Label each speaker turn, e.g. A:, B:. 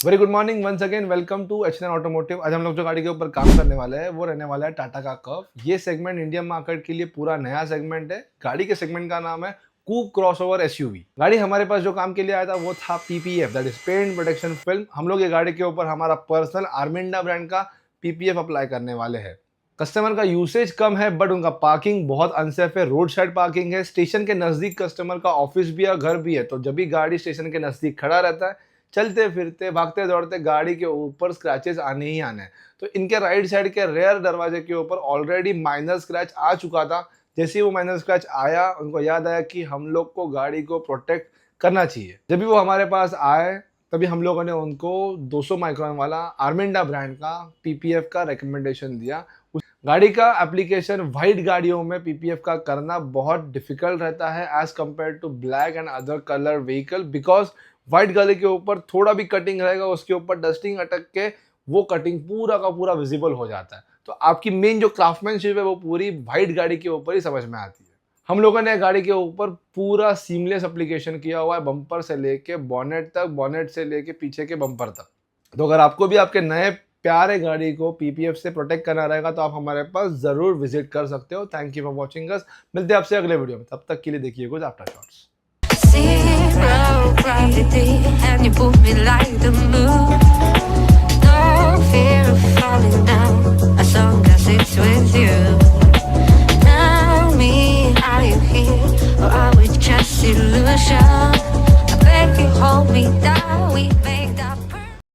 A: Very good morning once again, welcome to HN Automotive. आज हम लोग जो गाड़ी के ऊपर काम करने वाले हैं वो रहने वाला है टाटा का कर्व। ये सेगमेंट इंडियन मार्केट के लिए पूरा नया सेगमेंट है। गाड़ी के सेगमेंट का नाम है कूप क्रॉसओवर एसयूवी। गाड़ी हमारे पास जो काम के लिए आया था वो था PPF, that is paint protection film. हम लोग ये गाड़ी के ऊपर हमारा पर्सनल आर्मिंडा ब्रांड का पीपीएफ अप्लाई करने वाले हैं। कस्टमर का यूसेज कम है बट उनका पार्किंग बहुत अनसेफ है। रोड साइड पार्किंग है, स्टेशन के नजदीक कस्टमर का ऑफिस भी है, घर भी है, तो जब भी गाड़ी स्टेशन के नजदीक खड़ा रहता है, चलते फिरते भागते दौड़ते गाड़ी के ऊपर स्क्रैचेस आने ही आने हैं। तो इनके राइट साइड के रेयर दरवाजे के ऊपर ऑलरेडी माइनर स्क्रैच आ चुका था। जैसे ही वो माइनर स्क्रैच आया, उनको याद आया कि हम लोग को गाड़ी को प्रोटेक्ट करना चाहिए। जब भी वो हमारे पास आए तभी हम लोगों ने उनको 200 माइक्रोन वाला आर्मिंडा ब्रांड का पीपीएफ का रिकमेंडेशन दिया। गाड़ी का एप्लीकेशन वाइट गाड़ियों में पीपीएफ का करना बहुत डिफिकल्ट रहता है as compare to black and other colour vehicle, because white गाड़ी के ऊपर थोड़ा भी कटिंग रहेगा उसके ऊपर डस्टिंग अटक के वो कटिंग पूरा का पूरा विजिबल हो जाता है। तो आपकी मेन जो क्राफ्टमैनशिप है वो पूरी व्हाइट गाड़ी के ऊपर ही समझ में आती है। हम लोगों ने गाड़ी के ऊपर पूरा सीमलेस एप्लीकेशन किया हुआ है, बम्पर से लेके बॉनेट तक, बॉनेट से लेके पीछे के बम्पर तक। तो अगर आपको भी आपके नए प्यारे गाड़ी को पीपीएफ से प्रोटेक्ट करना रहेगा तो आप हमारे पास जरूर विजिट कर सकते हो। Thank you for watching us. मिलते हैं आपसे अगले वीडियो में, तब तक के लिए देखिए कुछ after shots.
B: Zero gravity, and you pull me like the moon. No fear of falling down, as long as it's with you. Tell me, are you here, or are we just illusion? I beg you, hold me down, we make that perfect.